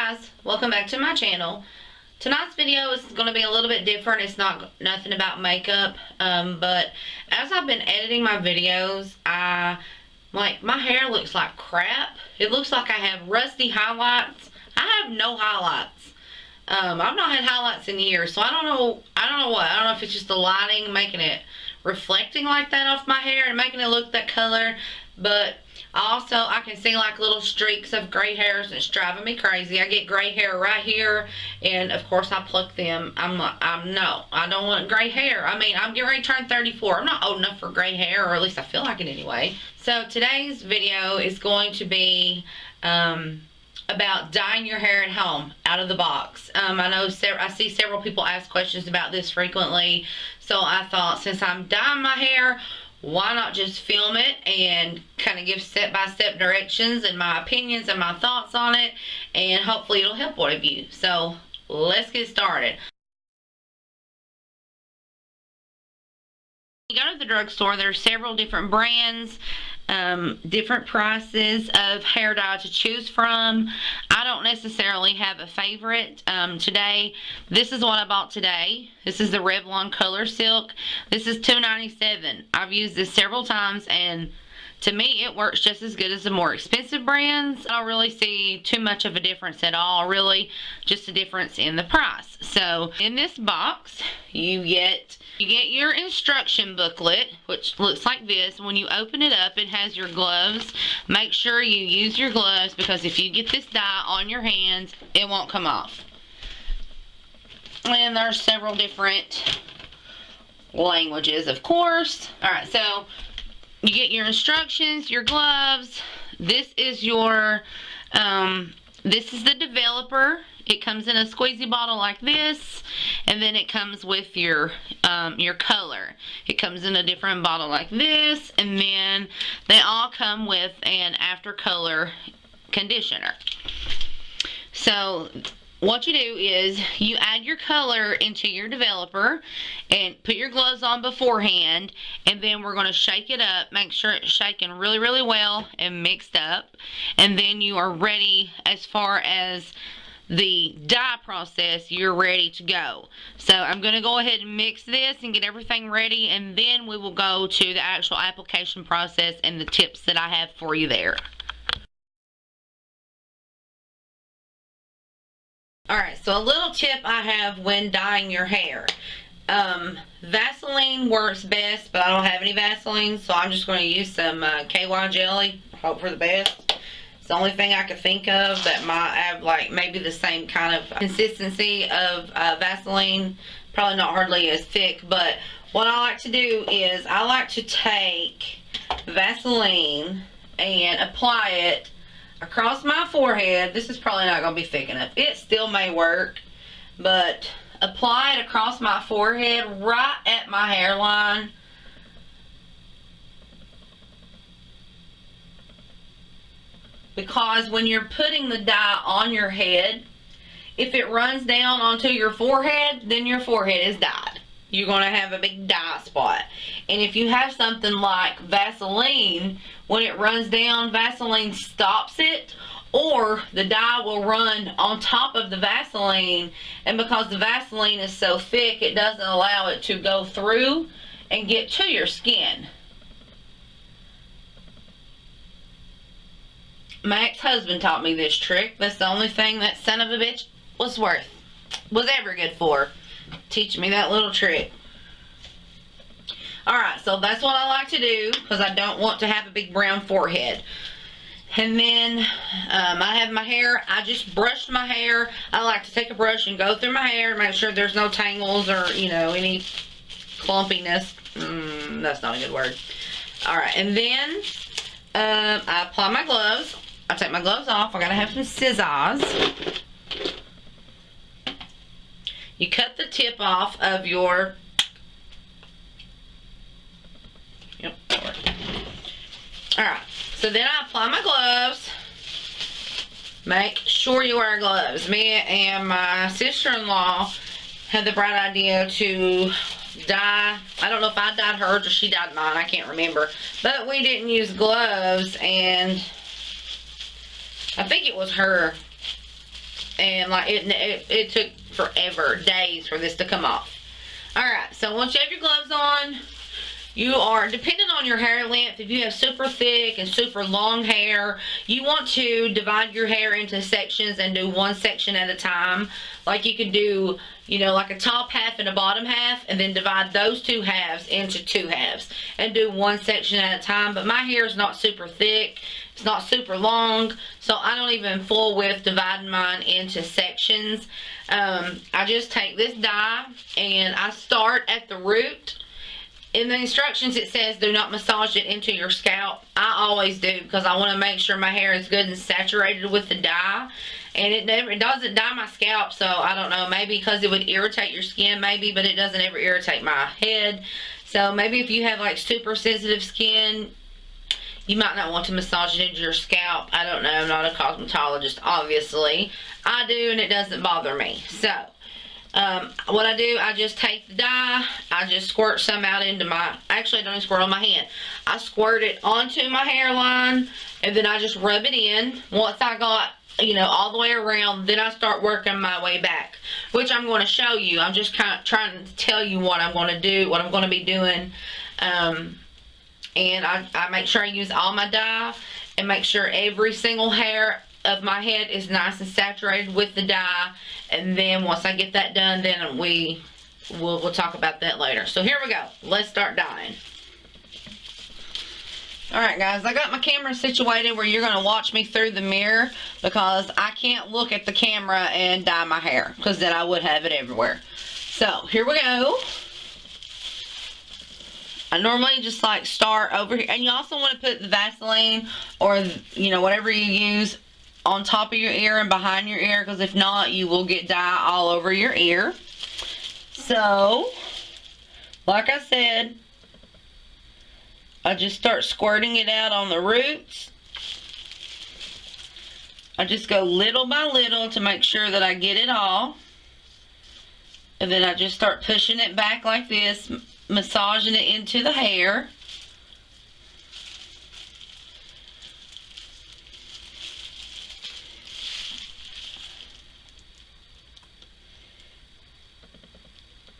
guys, welcome back to my channel. Tonight's video is going to be a little bit different. It's nothing about makeup, but as I've been editing my videos, my hair looks like crap. It looks like I have rusty highlights. I have no highlights. I've not had highlights in years, so I don't know what. I don't know if it's just the lighting making it reflecting like that off my hair and making it look that color, but I can see like little streaks of gray hairs, and it's driving me crazy. I get gray hair right here, and of course I pluck them. No, I don't want gray hair. I mean, I'm getting ready to turn 34. I'm not old enough for gray hair, or at least I feel like it anyway. So today's video is going to be about dyeing your hair at home, out of the box. I know I see several people ask questions about this frequently, so I thought since I'm dyeing my hair, why not just film it and kind of give step-by-step directions and my opinions and my thoughts on it, and hopefully it'll help one of you. So let's get started. You go to the drugstore, there are several different brands, different prices of hair dye to choose from. I don't necessarily have a favorite. Today, this is what I bought today. This is the Revlon Color Silk. This is $2.97. I've used this several times, and to me, it works just as good as the more expensive brands. I don't really see too much of a difference at all, really, just a difference in the price. So, in this box, you get your instruction booklet, which looks like this. When you open it up, it has your gloves. Make sure you use your gloves, because if you get this dye on your hands, it won't come off. And there's several different languages, of course. Alright, so you get your instructions, your gloves. This is your, this is the developer. It comes in a squeezy bottle like this, and then it comes with your color. It comes in a different bottle like this, and then they all come with an after color conditioner. So what you do is you add your color into your developer and put your gloves on beforehand, and then we're going to shake it up, make sure it's shaken really, really well and mixed up, and then you are ready. As far as the dye process, you're ready to go. So I'm going to go ahead and mix this and get everything ready, and then we will go to the actual application process and the tips that I have for you there. Alright, so a little tip I have when dyeing your hair. Vaseline works best, but I don't have any Vaseline, so I'm just going to use some KY jelly. Hope for the best. It's the only thing I could think of that might have like maybe the same kind of consistency of Vaseline. Probably not hardly as thick, but what I like to do is I like to take Vaseline and apply it across my forehead. This is probably not going to be thick enough. It still may work, but apply it across my forehead right at my hairline. Because when you're putting the dye on your head, if it runs down onto your forehead, then your forehead is dyed. You're going to have a big dye spot. And if you have something like Vaseline, when it runs down, Vaseline stops it, or the dye will run on top of the Vaseline, and because the Vaseline is so thick, it doesn't allow it to go through and get to your skin. My ex-husband taught me this trick. That's the only thing that son of a bitch was ever good for. Teach me that little trick. Alright, so that's what I like to do, because I don't want to have a big brown forehead. And then I have my hair. I just brushed my hair. I like to take a brush and go through my hair and make sure there's no tangles or, you know, any clumpiness. That's not a good word. Alright, and then I apply my gloves. I take my gloves off. I gotta have some scissors. You cut the tip off of your, Alright, so then I apply my gloves. Make sure you wear gloves. Me and my sister-in-law had the bright idea to dye. I don't know if I dyed hers or she dyed mine. I can't remember. But we didn't use gloves, and I think it was her And like it took forever, days for this to come off. Alright, so once you have your gloves on, you are, depending on your hair length, if you have super thick and super long hair, you want to divide your hair into sections and do one section at a time. Like you could do, you know, like a top half and a bottom half, and then divide those two halves into two halves and do one section at a time. But my hair is not super thick, it's not super long, so I don't even fool with dividing mine into sections. I just take this dye and I start at the root. In the instructions it says do not massage it into your scalp. I always do, because I want to make sure my hair is good and saturated with the dye. And it doesn't dye my scalp, so I don't know, maybe because it would irritate your skin maybe, but it doesn't ever irritate my head. So maybe if you have like super sensitive skin, you might not want to massage it into your scalp. I don't know, I'm not a cosmetologist obviously. I do, and it doesn't bother me. So what I do, I just take the dye, I just squirt some out into my, actually I don't even squirt on my hand. I squirt it onto my hairline, and then I just rub it in. Once I got, you know, all the way around, then I start working my way back, which I'm going to show you. I'm just kind of trying to tell you what I'm going to do, what I'm going to be doing. And I make sure I use all my dye and make sure every single hair of my head is nice and saturated with the dye. And then once I get that done, then we'll talk about that later. So here we go. Let's start dyeing. Alright guys, I got my camera situated where you're going to watch me through the mirror, because I can't look at the camera and dye my hair, because then I would have it everywhere. So here we go. I normally just like start over here, and you also want to put the Vaseline or, you know, whatever you use on top of your ear and behind your ear, because if not, you will get dye all over your ear. So, like I said, I just start squirting it out on the roots. I just go little by little to make sure that I get it all. And then I just start pushing it back like this, massaging it into the hair.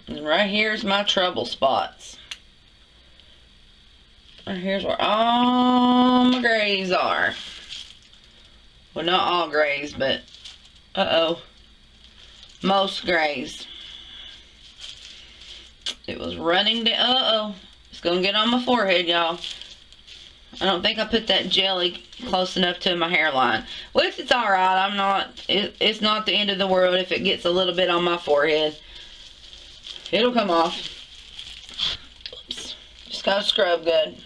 And right here's my trouble spots. And here's where all my grays are. Well, not all grays, but most grays. It was running down. It's gonna get on my forehead, y'all. I don't think I put that jelly close enough to my hairline, which it's alright. It's not the end of the world if it gets a little bit on my forehead. It'll come off. Oops. Just gotta scrub good.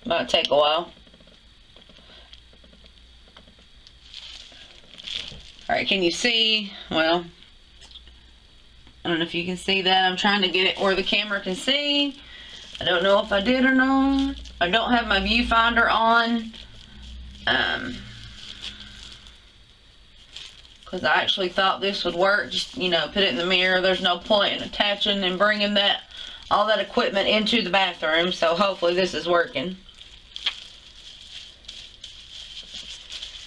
Might take a while. Alright, can you see? Well, I don't know if you can see that. I'm trying to get it where the camera can see. I don't know if I did or not. I don't have my viewfinder on. Because I actually thought this would work. Just, you know, put it in the mirror. There's no point in attaching and bringing all that equipment into the bathroom. So hopefully this is working.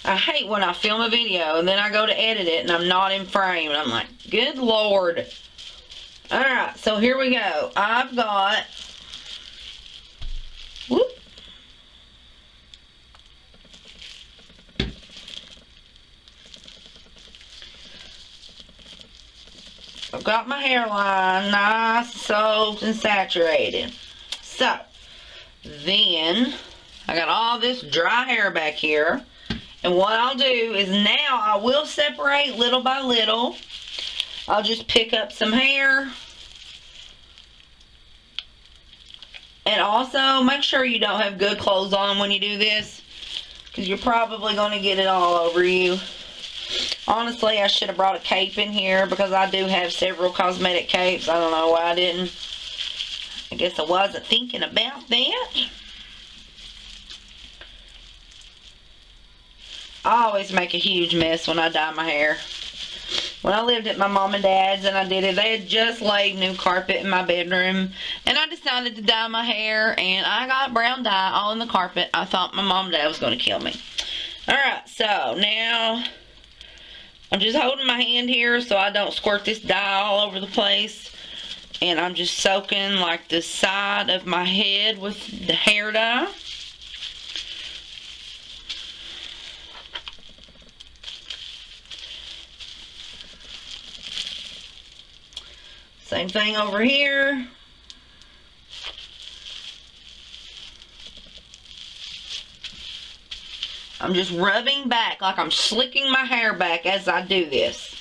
I hate when I film a video and then I go to edit it and I'm not in frame. And I'm like, good Lord. Alright, so here we go. I've got... Whoop. I've got my hairline nice, soft, and saturated. So, then, I got all this dry hair back here. And what I'll do is now I will separate little by little. I'll just pick up some hair. And also, make sure you don't have good clothes on when you do this, because you're probably going to get it all over you. Honestly, I should have brought a cape in here, because I do have several cosmetic capes. I don't know why I didn't. I guess I wasn't thinking about that. I always make a huge mess when I dye my hair. When I lived at my mom and dad's and I did it, they had just laid new carpet in my bedroom. And I decided to dye my hair, and I got brown dye all in the carpet. I thought my mom and dad was going to kill me. Alright, so now I'm just holding my hand here so I don't squirt this dye all over the place. And I'm just soaking like the side of my head with the hair dye. Same thing over here. I'm just rubbing back like I'm slicking my hair back as I do this.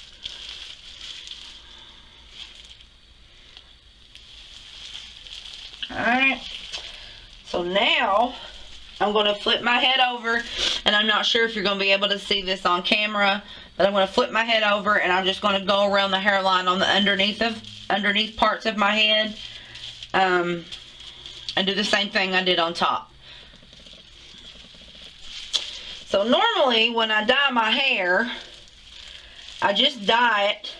Alright, so now I'm going to flip my head over, and I'm not sure if you're going to be able to see this on camera, but I'm going to flip my head over and I'm just going to go around the hairline on the underneath parts of my head, and do the same thing I did on top. So normally when I dye my hair, I just dye it,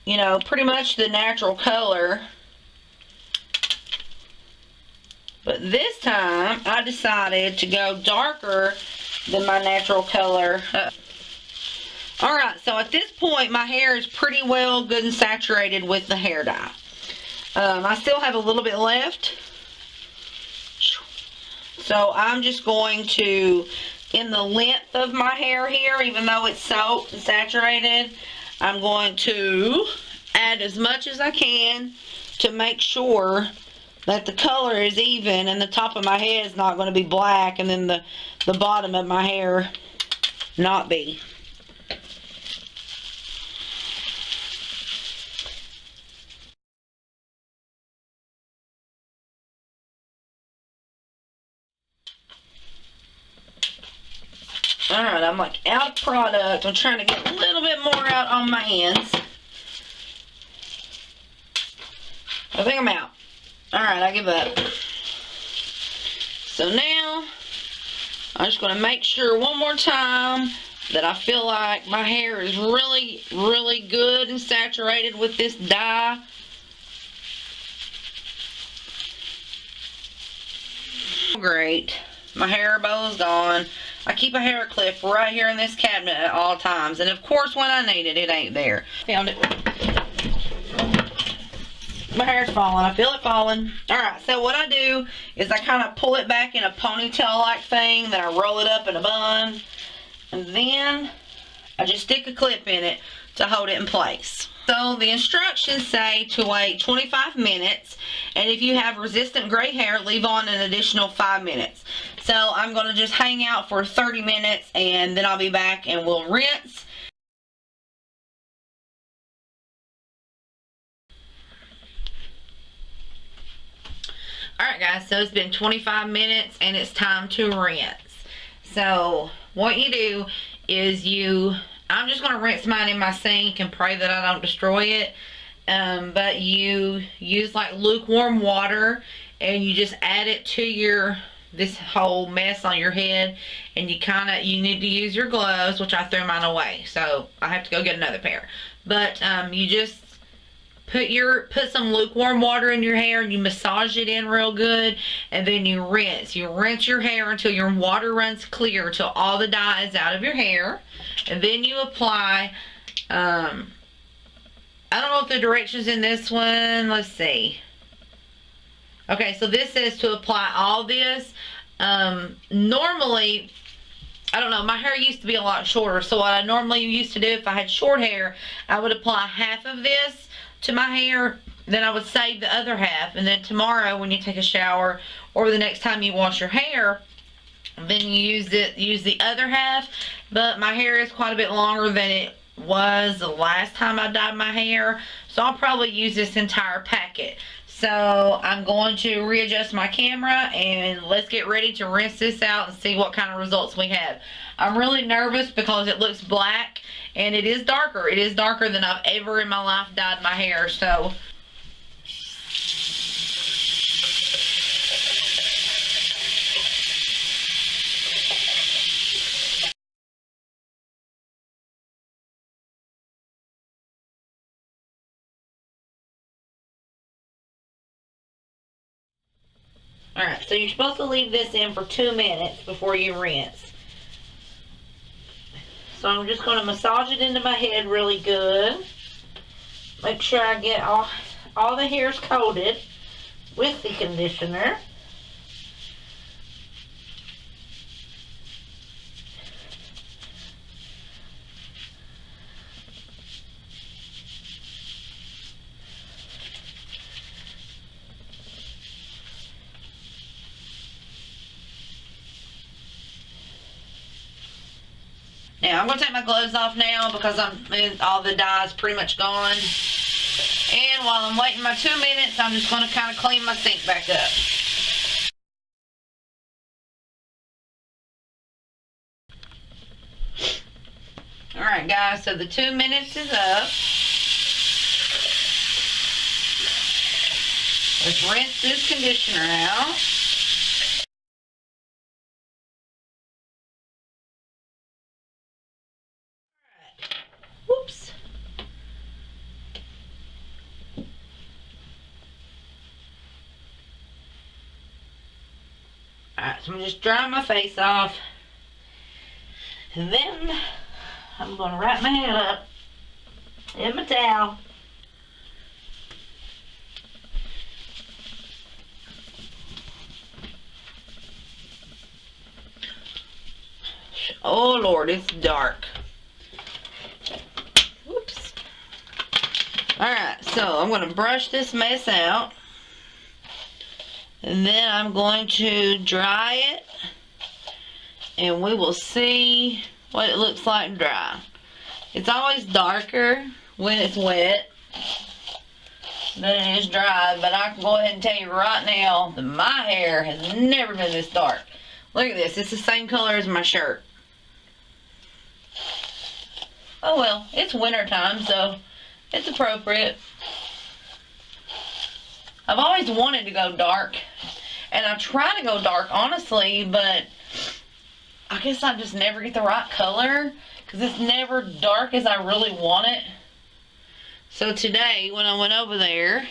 you know, pretty much the natural color. But this time I decided to go darker than my natural color. Alright, so at this point my hair is pretty well good and saturated with the hair dye. I still have a little bit left. So I'm just going to, in the length of my hair here, even though it's soaked and saturated, I'm going to add as much as I can to make sure that the color is even and the top of my head is not going to be black and then the bottom of my hair not be. Alright, I'm like out of product. I'm trying to get a little bit more out on my ends. I think I'm out. Alright, I give up. So now, I'm just going to make sure one more time that I feel like my hair is really, really good and saturated with this dye. Great. My hair bow is gone. I keep a hair clip right here in this cabinet at all times. And of course when I need it, it ain't there. Found it. My hair's falling. I feel it falling. Alright, so what I do is I kind of pull it back in a ponytail-like thing. Then I roll it up in a bun. And then I just stick a clip in it to hold it in place. So the instructions say to wait 25 minutes. And if you have resistant gray hair, leave on an additional 5 minutes. So I'm going to just hang out for 30 minutes and then I'll be back and we'll rinse. Alright guys, so it's been 25 minutes and it's time to rinse. So what you do is I'm just going to rinse mine in my sink and pray that I don't destroy it. But you use like lukewarm water and you just add it to this whole mess on your head, and you need to use your gloves, which I threw mine away, so I have to go get another pair. But you just put some lukewarm water in your hair and you massage it in real good, and then you rinse your hair until your water runs clear, till all the dye is out of your hair. And then you apply I don't know if the directions in this one, let's see. Okay, so this says to apply all this. Normally, I don't know, my hair used to be a lot shorter, so what I normally used to do if I had short hair, I would apply half of this to my hair, then I would save the other half, and then tomorrow when you take a shower or the next time you wash your hair, then you use the other half. But my hair is quite a bit longer than it was the last time I dyed my hair, so I'll probably use this entire packet. So I'm going to readjust my camera and let's get ready to rinse this out and see what kind of results we have. I'm really nervous because it looks black and it is darker. It is darker than I've ever in my life dyed my hair. So alright, so you're supposed to leave this in for 2 minutes before you rinse. So I'm just going to massage it into my head really good. Make sure I get all the hairs coated with the conditioner. Now, I'm going to take my gloves off now because all the dye is pretty much gone. And while I'm waiting my 2 minutes, I'm just going to kind of clean my sink back up. Alright guys, so the 2 minutes is up. Let's rinse this conditioner out. Whoops. Alright, so I'm just drying my face off. And then I'm going to wrap my head up in my towel. Oh Lord, it's dark. Whoops. Alright, so I'm going to brush this mess out. And then I'm going to dry it. And we will see what it looks like dry. It's always darker when it's wet than it is dry. But I can go ahead and tell you right now that my hair has never been this dark. Look at this. It's the same color as my shirt. Oh well, it's winter time, so it's appropriate. I've always wanted to go dark, and I try to go dark, honestly, but I guess I just never get the right color, because it's never dark as I really want it. So today, when I went over there,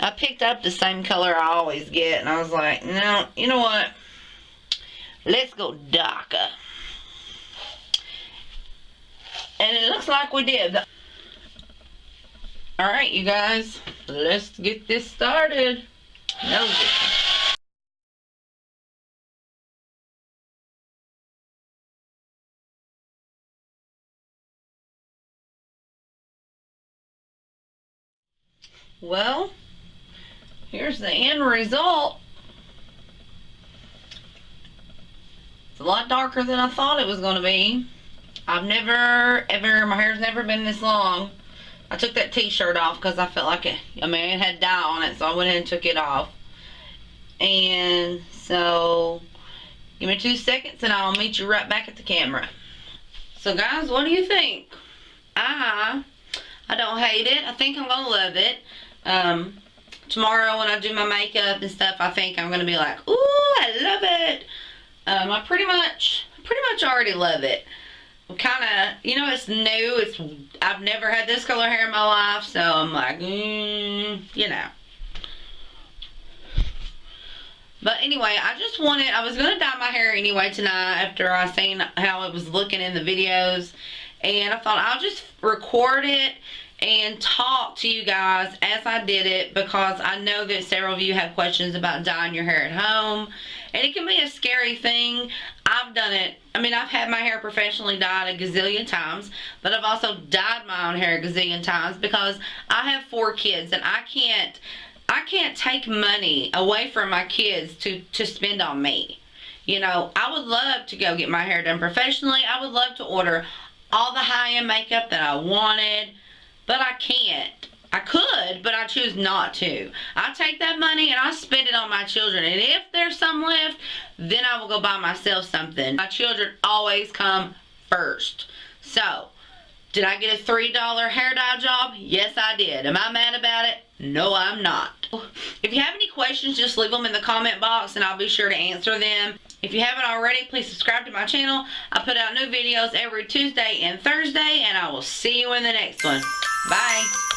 I picked up the same color I always get, and I was like, no, you know what? Let's go darker. And it looks like we did. Alright, you guys, let's get this started. Well, here's the end result. It's a lot darker than I thought it was going to be. I've never, ever, my hair's never been this long. I took that t-shirt off because I felt like it had dye on it, so I went ahead and took it off. And so, give me 2 seconds and I'll meet you right back at the camera. So guys, what do you think? I don't hate it. I think I'm gonna love it. Tomorrow when I do my makeup and stuff, I think I'm gonna be like, ooh, I love it. I pretty much already love it. Kind of, you know, it's new. I've never had this color hair in my life, so I'm like, you know. But anyway, I was going to dye my hair anyway tonight after I seen how it was looking in the videos. And I thought I'll just record it and talk to you guys as I did it, because I know that several of you have questions about dyeing your hair at home. And it can be a scary thing. I've done it. I mean, I've had my hair professionally dyed a gazillion times, but I've also dyed my own hair a gazillion times because I have 4 kids, and I can't take money away from my kids to spend on me. You know, I would love to go get my hair done professionally. I would love to order all the high-end makeup that I wanted, but I can't. I could, but I choose not to. I take that money and I spend it on my children. And if there's some left, then I will go buy myself something. My children always come first. So, did I get a $3 hair dye job? Yes, I did. Am I mad about it? No, I'm not. If you have any questions, just leave them in the comment box and I'll be sure to answer them. If you haven't already, please subscribe to my channel. I put out new videos every Tuesday and Thursday, and I will see you in the next one. Bye.